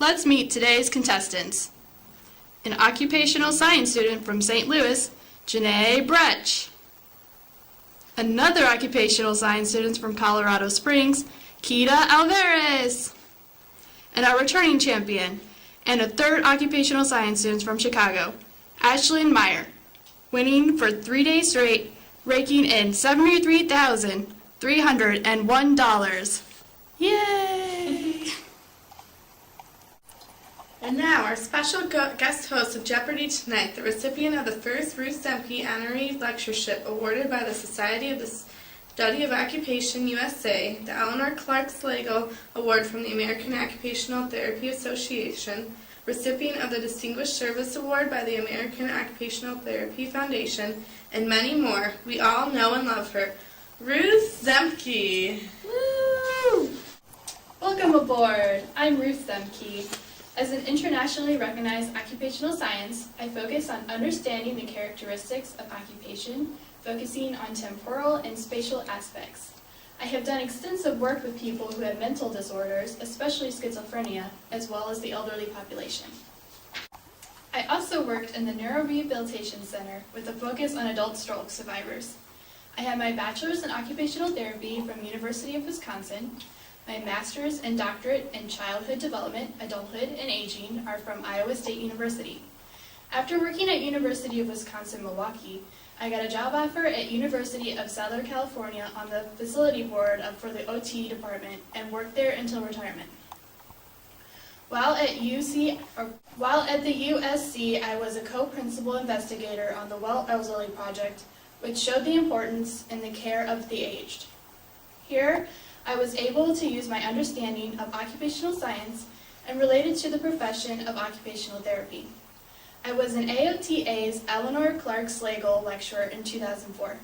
Let's meet today's contestants. An occupational science student from St. Louis, Janae Bretsch. Another occupational science student from Colorado Springs, Kita Alvarez. And our returning champion, and a third occupational science student from Chicago, Ashlyn Meyer, winning for 3 days straight, raking in $73,301. Yay! And now, our special guest host of Jeopardy! Tonight, the recipient of the first Ruth Zemke Honorary Lectureship awarded by the Society of the Study of Occupation USA, the Eleanor Clark Slagle Award from the American Occupational Therapy Association, recipient of the Distinguished Service Award by the American Occupational Therapy Foundation, and many more. We all know and love her, Ruth Zemke. Woo! Welcome aboard. I'm Ruth Zemke. As an internationally recognized occupational science, I focus on understanding the characteristics of occupation, focusing on temporal and spatial aspects. I have done extensive work with people who have mental disorders, especially schizophrenia, as well as the elderly population. I also worked in the Neurorehabilitation Center with a focus on adult stroke survivors. I have my bachelor's in occupational therapy from University of Wisconsin. My master's and doctorate in childhood development, adulthood, and aging are from Iowa State University. After working at University of Wisconsin-Milwaukee, I got a job offer at University of Southern California on the facility board for the OT department and worked there until retirement. While at the USC, I was a co-principal investigator on the Well Elderly Project, which showed the importance in the care of the aged. Here, I was able to use my understanding of occupational science and related to the profession of occupational therapy. I was an AOTA's Eleanor Clark Slagle lecturer in 2004.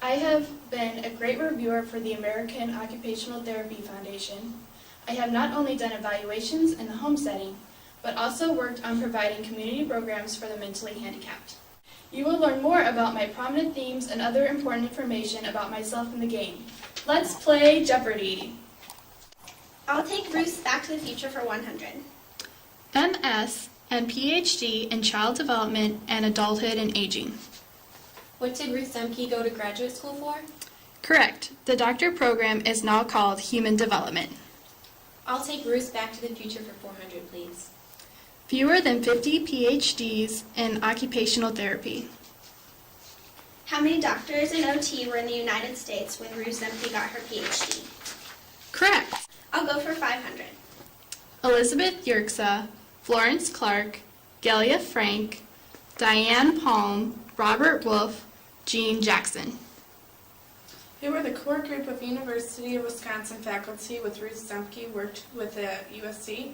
I have been a great reviewer for the American Occupational Therapy Foundation. I have not only done evaluations in the home setting, but also worked on providing community programs for the mentally handicapped. You will learn more about my prominent themes and other important information about myself in the game. Let's play Jeopardy! I'll take Ruth Back to the Future for 100. MS and PhD in Child Development and Adulthood and Aging. What did Ruth Zemke go to graduate school for? Correct. The doctorate program is now called Human Development. I'll take Ruth Back to the Future for 400, please. Fewer than 50 PhDs in occupational therapy. How many doctors in OT were in the United States when Ruth Zemke got her PhD? Correct. I'll go for 500. Elizabeth Yerxa, Florence Clark, Gelia Frank, Diane Palm, Robert Wolf, Jean Jackson. Who were the core group of University of Wisconsin faculty with Ruth Zemke worked with at USC?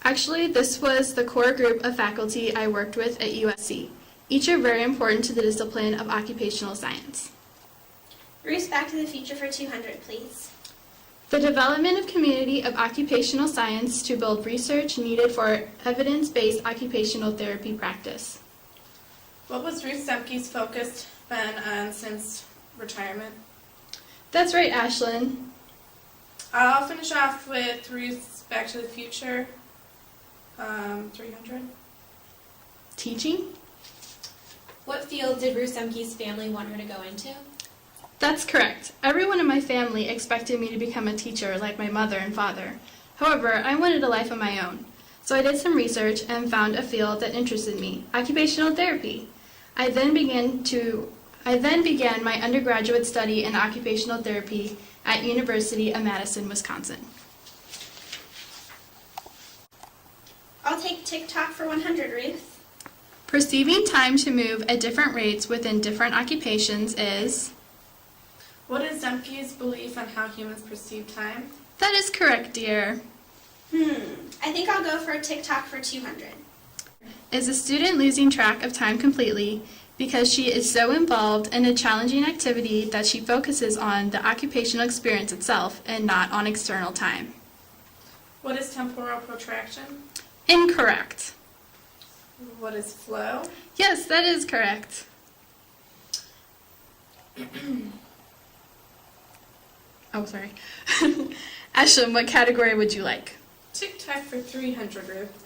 Actually, this was the core group of faculty I worked with at USC. Each are very important to the discipline of occupational science. Ruth Back to the Future for 200, please. The development of community of occupational science to build research needed for evidence-based occupational therapy practice. What was Ruth Zemke's focus been on since retirement? That's right, Ashlyn. I'll finish off with Ruth's Back to the Future, 300. Teaching? What field did Ruth Zemke's family want her to go into? That's correct. Everyone in my family expected me to become a teacher like my mother and father. However, I wanted a life of my own. So I did some research and found a field that interested me, occupational therapy. I then began my undergraduate study in occupational therapy at University of Madison, Wisconsin. I'll take TikTok for 100, Ruth. Perceiving time to move at different rates within different occupations is... What is Zemke's belief on how humans perceive time? That is correct, dear. I think I'll go for TikTok for 200. Is a student losing track of time completely because she is so involved in a challenging activity that she focuses on the occupational experience itself and not on external time? What is temporal protraction? Incorrect. What is flow? Yes, that is correct. Oh, sorry. Ashlyn, what category would you like? Tic-tac for 300, Ruth.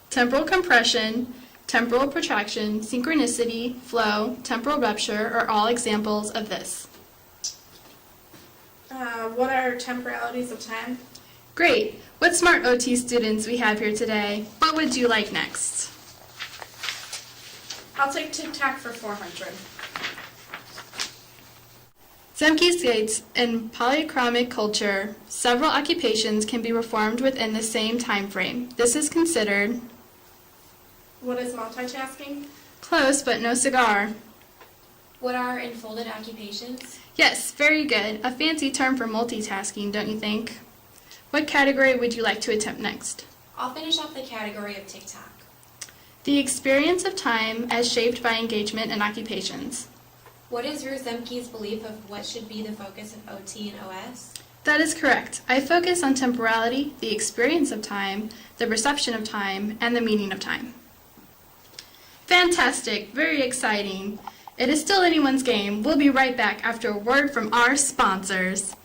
Temporal compression, temporal protraction, synchronicity, flow, temporal rupture are all examples of this. What are temporalities of time? Great! What smart OT students we have here today. What would you like next? I'll take tic-tac for 400. Zemke states, in polychromic culture, several occupations can be performed within the same time frame. This is considered What is multitasking? close but no cigar. What are enfolded occupations? Yes, very good. A fancy term for multitasking, don't you think? What category would you like to attempt next? I'll finish off the category of TikTok. The experience of time as shaped by engagement and occupations. What is Ruth Zemke's belief of what should be the focus of OT and OS? That is correct. I focus on temporality, the experience of time, the perception of time, and the meaning of time. Fantastic, very exciting. It is still anyone's game. We'll be right back after a word from our sponsors.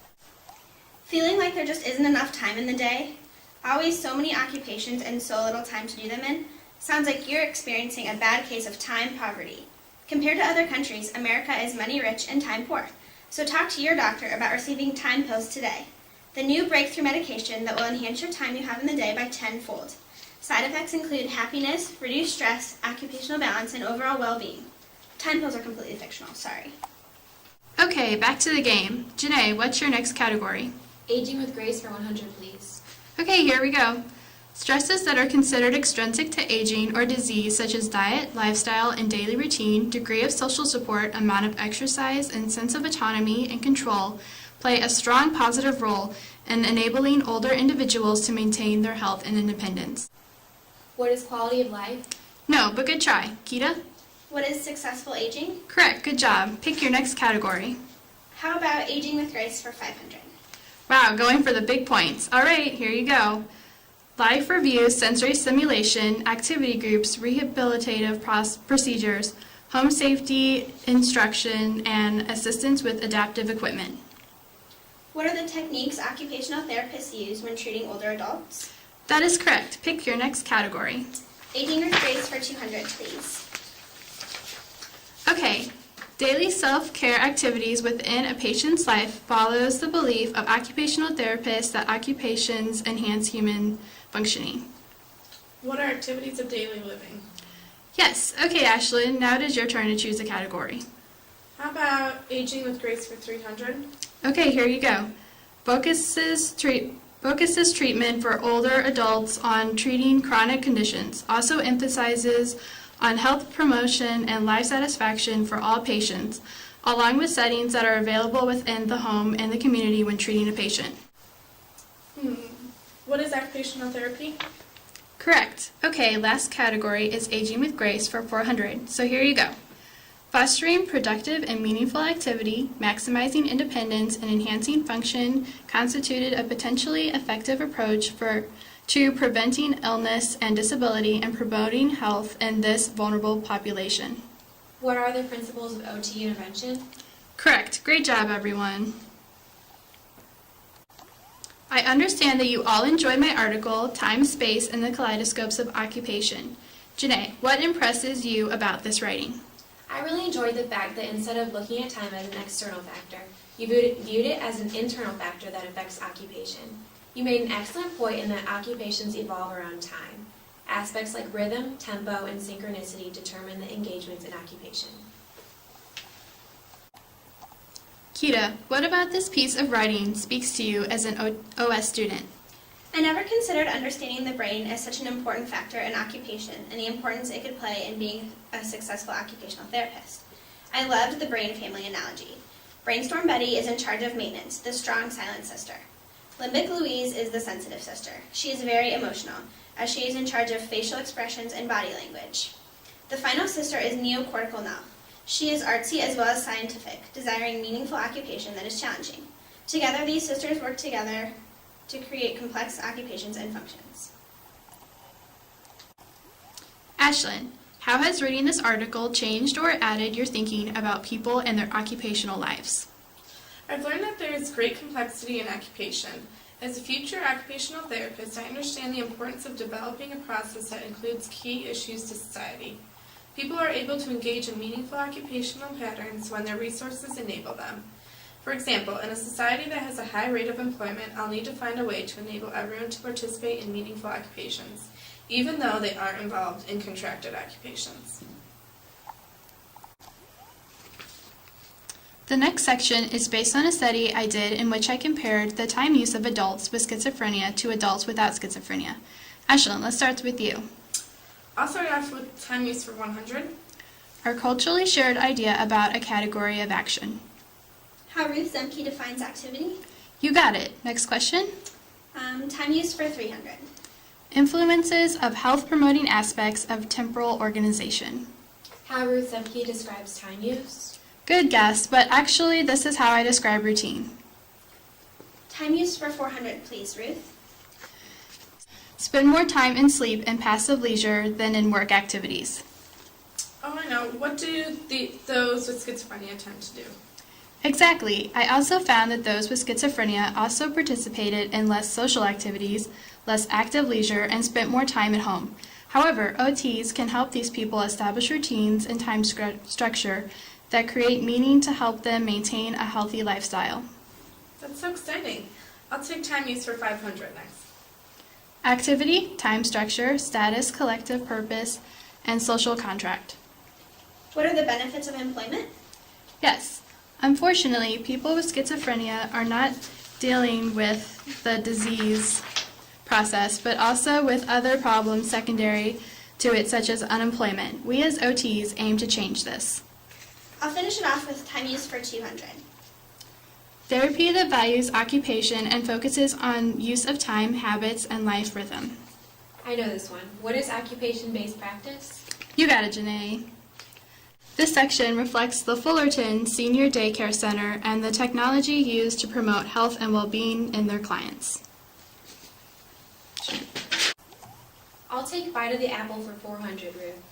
Feeling like there just isn't enough time in the day? Always so many occupations and so little time to do them in? Sounds like you're experiencing a bad case of time poverty. Compared to other countries, America is money rich and time poor. So talk to your doctor about receiving time pills today. The new breakthrough medication that will enhance your time you have in the day by 10-fold. Side effects include happiness, reduced stress, occupational balance, and overall well-being. Time pills are completely fictional, sorry. Okay, back to the game. Janae, what's your next category? Aging with grace for 100, please. Okay, here we go. Stresses that are considered extrinsic to aging or disease, such as diet, lifestyle, and daily routine, degree of social support, amount of exercise, and sense of autonomy and control, play a strong positive role in enabling older individuals to maintain their health and independence. What is quality of life? No, but good try. Kita? What is successful aging? Correct, good job. Pick your next category. How about aging with grace for 500? Wow, going for the big points. All right, here you go. Life review, sensory stimulation, activity groups, rehabilitative procedures, home safety instruction, and assistance with adaptive equipment. What are the techniques occupational therapists use when treating older adults? That is correct. Pick your next category. Aging with grace for 200, please. Okay, daily self-care activities within a patient's life follows the belief of occupational therapists that occupations enhance human functioning. What are activities of daily living? Yes, okay, Ashlyn, now it is your turn to choose a category. How about aging with grace for 300? Okay, here you go. Focuses treatment for older adults on treating chronic conditions. Also emphasizes on health promotion and life satisfaction for all patients, along with settings that are available within the home and the community when treating a patient. What is occupational therapy? Correct. Okay, last category is aging with grace for 400. So here you go. Fostering productive and meaningful activity, maximizing independence, and enhancing function constituted a potentially effective approach to preventing illness and disability and promoting health in this vulnerable population. What are the principles of OT intervention? Correct. Great job, everyone. I understand that you all enjoyed my article, Time, Space, and the Kaleidoscopes of Occupation. Janae, what impresses you about this writing? I really enjoyed the fact that instead of looking at time as an external factor, you viewed it as an internal factor that affects occupation. You made an excellent point in that occupations evolve around time. Aspects like rhythm, tempo, and synchronicity determine the engagements in occupation. Kita, what about this piece of writing speaks to you as an OS student? I never considered understanding the brain as such an important factor in occupation and the importance it could play in being a successful occupational therapist. I loved the brain family analogy. Brainstorm Betty is in charge of maintenance, the strong silent sister. Limbic Louise is the sensitive sister. She is very emotional, as she is in charge of facial expressions and body language. The final sister is neocortical Nell. She is artsy as well as scientific, desiring meaningful occupation that is challenging. Together, these sisters work together to create complex occupations and functions. Ashlyn, how has reading this article changed or added your thinking about people and their occupational lives? I've learned that there is great complexity in occupation. As a future occupational therapist, I understand the importance of developing a process that includes key issues to society. People are able to engage in meaningful occupational patterns when their resources enable them. For example, in a society that has a high rate of employment, I'll need to find a way to enable everyone to participate in meaningful occupations, even though they aren't involved in contracted occupations. The next section is based on a study I did in which I compared the time use of adults with schizophrenia to adults without schizophrenia. Ashlyn, let's start with you. I'll start off with time use for 100. Our culturally shared idea about a category of action. How Ruth Zemke defines activity. You got it. Next question. Time use for 300. Influences of health-promoting aspects of temporal organization. How Ruth Zemke describes time use. Good guess, but actually this is how I describe routine. Time use for 400, please, Ruth. Spend more time in sleep and passive leisure than in work activities. Oh, I know. What do those with schizophrenia tend to do? Exactly. I also found that those with schizophrenia also participated in less social activities, less active leisure, and spent more time at home. However, OTs can help these people establish routines and time structure that create meaning to help them maintain a healthy lifestyle. That's so exciting. I'll take time use for 500 next. Activity, time structure, status, collective purpose, and social contract. What are the benefits of employment? Yes. Unfortunately, people with schizophrenia are not dealing with the disease process, but also with other problems secondary to it, such as unemployment. We as OTs aim to change this. I'll finish it off with time use for 200. Therapy that values occupation and focuses on use of time, habits, and life rhythm. I know this one. What is occupation-based practice? You got it, Janae. This section reflects the Fullerton Senior Daycare Center and the technology used to promote health and well-being in their clients. I'll take bite of the apple for 400, Ruth.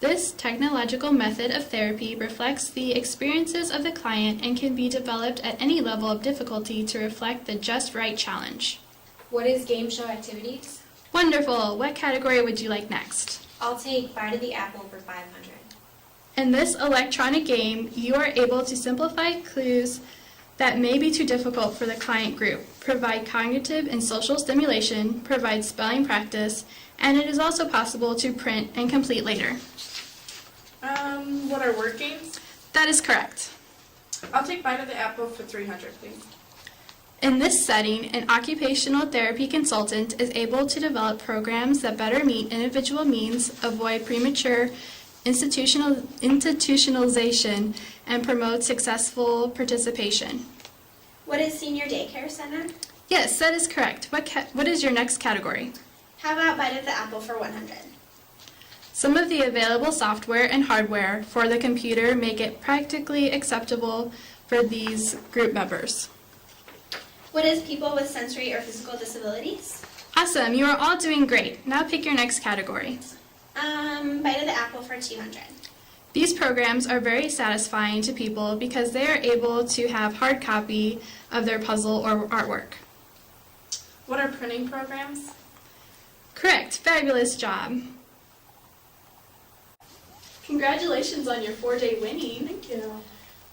This technological method of therapy reflects the experiences of the client and can be developed at any level of difficulty to reflect the just right challenge. What is game show activities? Wonderful! What category would you like next? I'll take bite of the apple for 500. In this electronic game, you are able to simplify clues that may be too difficult for the client group, provide cognitive and social stimulation, provide spelling practice, and it is also possible to print and complete later. What are word games? That is correct. I'll take bite of the apple for 300, please. In this setting, an occupational therapy consultant is able to develop programs that better meet individual needs, avoid premature institutionalization, and promote successful participation. What is senior daycare center? Yes, that is correct. What is your next category? How about bite of the apple for 100? Some of the available software and hardware for the computer make it practically acceptable for these group members. What is people with sensory or physical disabilities? Awesome, you are all doing great. Now pick your next category. Bite of the apple for 200. These programs are very satisfying to people because they are able to have hard copy of their puzzle or artwork. What are printing programs? Correct, fabulous job. Congratulations on your 4-day winning. Thank you.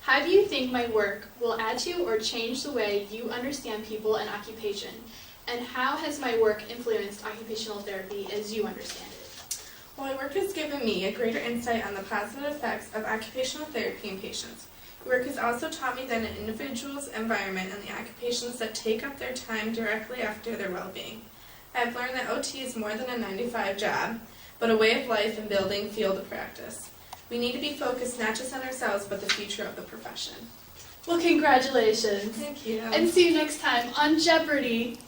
How do you think my work will add to or change the way you understand people and occupation? And how has my work influenced occupational therapy as you understand it? Well, my work has given me a greater insight on the positive effects of occupational therapy in patients. Your work has also taught me that an individual's environment and the occupations that take up their time directly after their well-being. I have learned that OT is more than a 9-to-5 job, but a way of life and building field of practice. We need to be focused not just on ourselves, but the future of the profession. Well, congratulations. Thank you. And see you next time on Jeopardy!